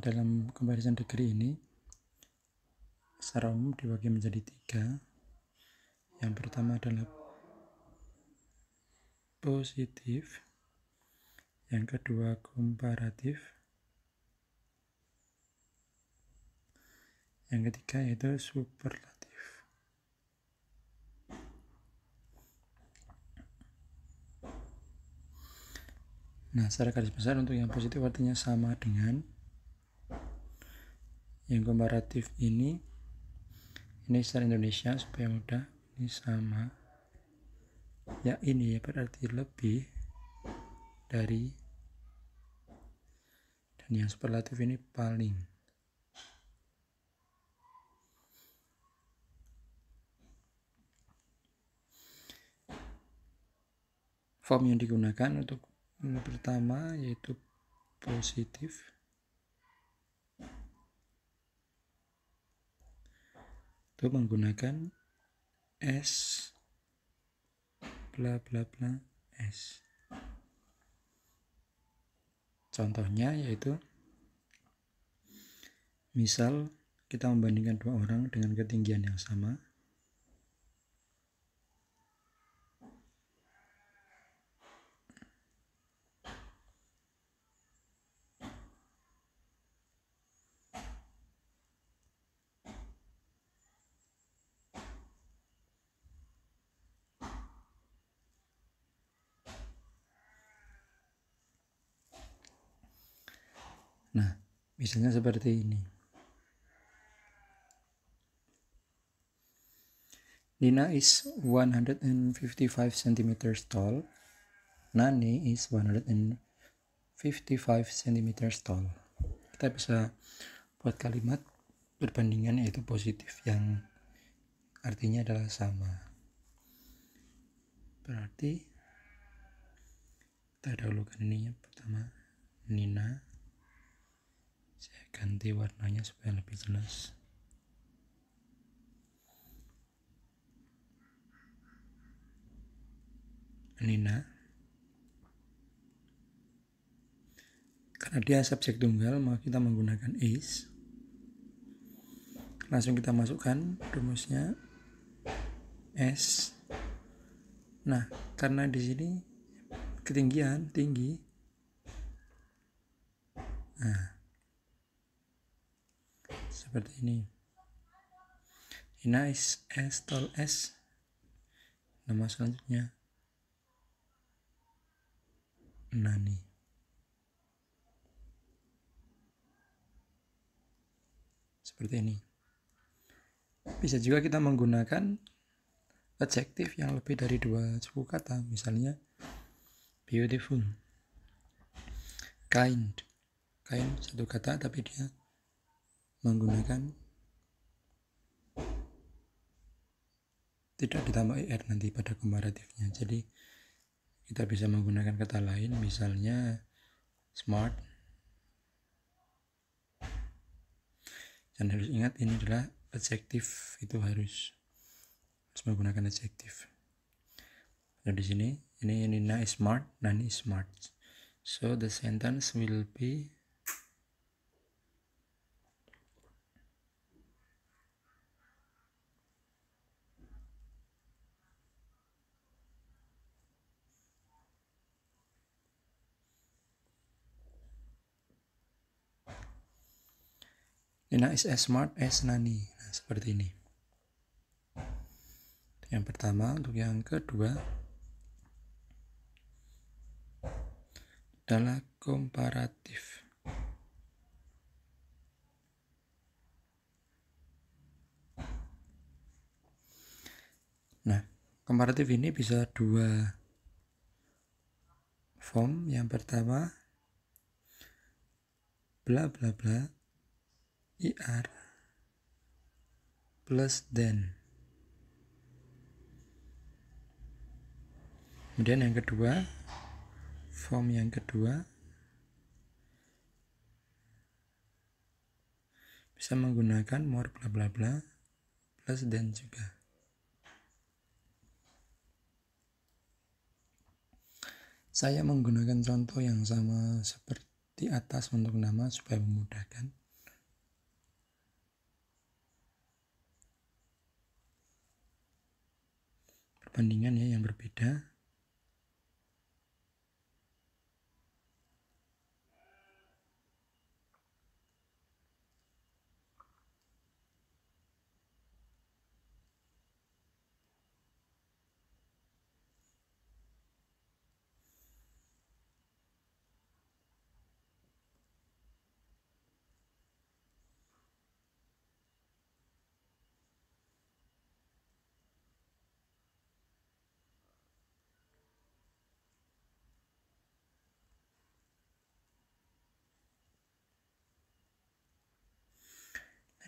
dalam comparison degree ini secara umum dibagi menjadi 3. Yang pertama adalah positif, yang kedua komparatif, yang ketiga yaitu superlatif. Nah, secara garis besar untuk yang positif artinya sama dengan yang komparatif ini secara Indonesia supaya mudah, ini sama ya, ini berarti lebih dari, dan yang superlatif ini paling. Form yang digunakan untuk yang pertama yaitu positif, itu menggunakan S bla bla bla S. Contohnya yaitu misal kita membandingkan dua orang dengan ketinggian yang sama. Nah, misalnya seperti ini. Nina is 155 cm tall. Nani is 155 cm tall. Kita bisa buat kalimat perbandingan yaitu positif yang artinya adalah sama. Berarti kita dahulukan ini. Pertama Nina, saya ganti warnanya supaya lebih jelas. Nina, karena dia subjek tunggal maka kita menggunakan is. Langsung kita masukkan rumusnya S. Nah, karena di sini ketinggian tinggi, nah seperti ini. Nina is as tall as. Nama selanjutnya Nani. Seperti ini. Bisa juga kita menggunakan adjektif yang lebih dari 2 suku kata, misalnya beautiful, kind satu kata tapi dia menggunakan tidak ditambah er nanti pada komparatifnya. Jadi kita bisa menggunakan kata lain, misalnya smart. Dan harus ingat ini adalah adjektif, itu harus menggunakan adjektif. Nah, di sini ini Nina is smart, Nani is smart. So the sentence will be Nina is as smart as Nani. Nah, seperti ini. Yang pertama. Untuk yang kedua adalah komparatif. Nah, komparatif ini bisa 2 form. Yang pertama bla bla bla ir plus than. Kemudian yang kedua, form yang kedua bisa menggunakan more bla bla bla plus than juga. Saya menggunakan contoh yang sama seperti atas untuk nama supaya memudahkan. bandingan ya yang berbeda.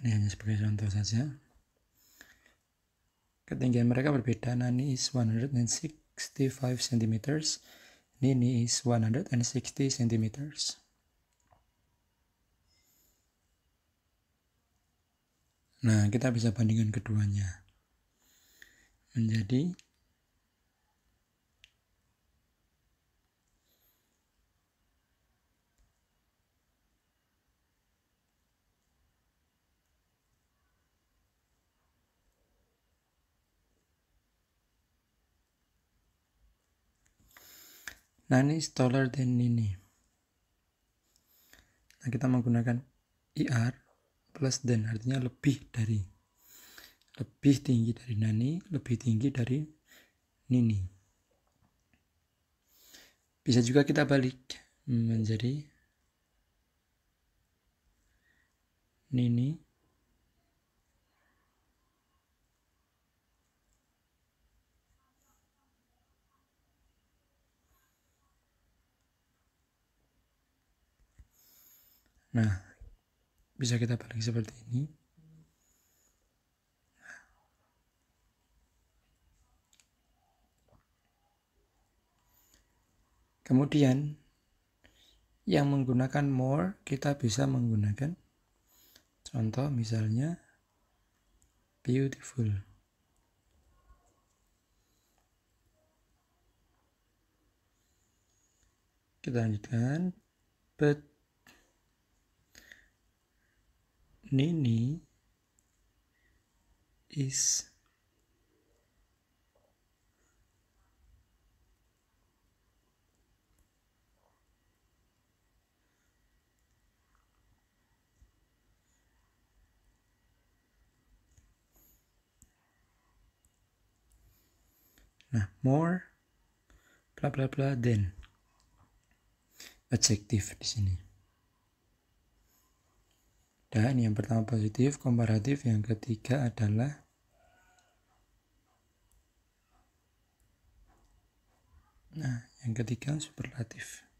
Ini hanya sebagai contoh saja. Ketinggian mereka berbeda. Nani is 165 cm. Nini is 160 cm. Nah, kita bisa bandingkan keduanya. Menjadi Nani is taller than Nini. Nah, kita menggunakan IR plus than, artinya lebih tinggi dari Nani, lebih tinggi dari Nini. Bisa juga kita balik menjadi Nini Nah, bisa kita balik seperti ini. Kemudian yang menggunakan more, kita bisa menggunakan contoh misalnya beautiful. Kita lanjutkan. But Nini is more bla bla bla than. Adjektif di sini. Dan yang pertama positif, komparatif, yang ketiga adalah yang ketiga superlatif.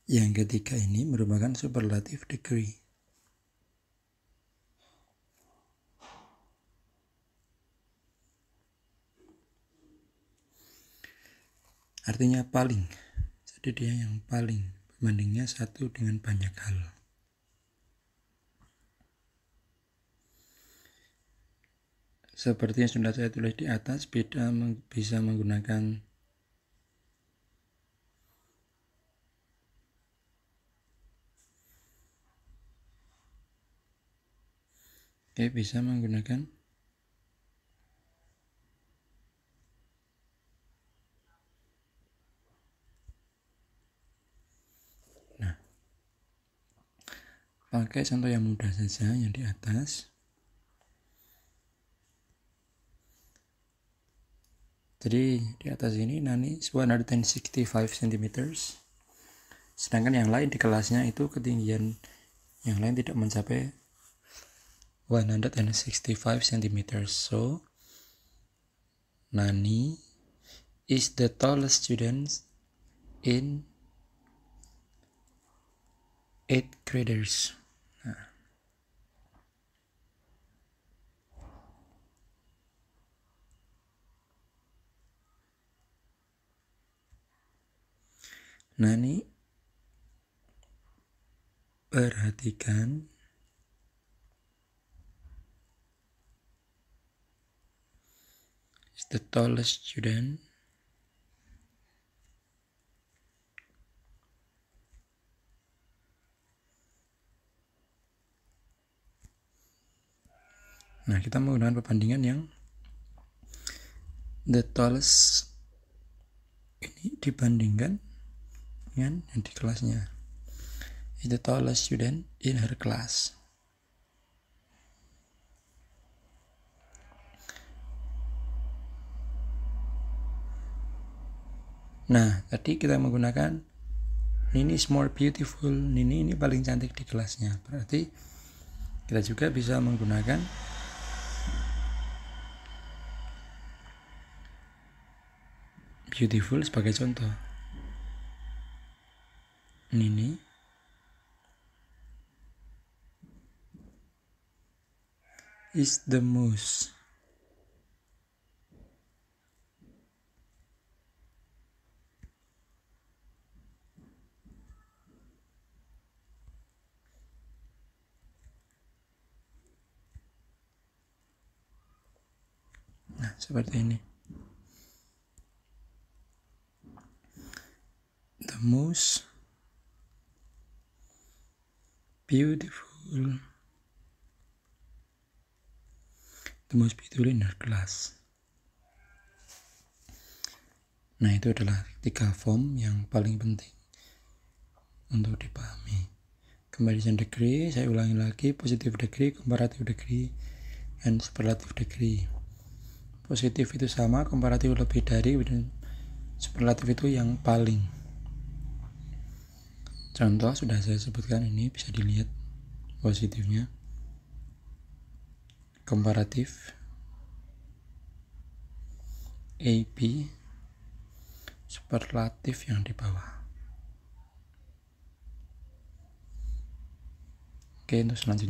Yang ketiga ini merupakan superlative degree. Artinya paling. Jadi dia yang paling, berbandingnya satu dengan banyak hal. Seperti yang sudah saya tulis di atas, beda bisa menggunakan bisa menggunakan pakai contoh yang mudah saja yang di atas. Jadi di atas ini Nani 165 cm. Sedangkan yang lain di kelasnya itu ketinggian yang lain tidak mencapai 165 cm. So Nani is the tallest student in 8th graders. Nani, perhatikan the tallest student. Nah, kita menggunakan perbandingan yang the tallest ini dibandingkan dengan yang di kelasnya. Is the tallest student in her class. Nah, tadi kita menggunakan Nini is more beautiful. Nini ini paling cantik di kelasnya. Berarti kita juga bisa menggunakan beautiful sebagai contoh. Nini is the most seperti ini. The most beautiful in her class. Nah, itu adalah 3 form yang paling penting untuk dipahami. Comparison degree, saya ulangi lagi, positive degree, comparative degree, and superlative degree. Positif itu sama, komparatif lebih dari, dan superlatif itu yang paling. Contoh sudah saya sebutkan, ini bisa dilihat positifnya. Komparatif AP, superlatif yang di bawah. Oke, untuk selanjutnya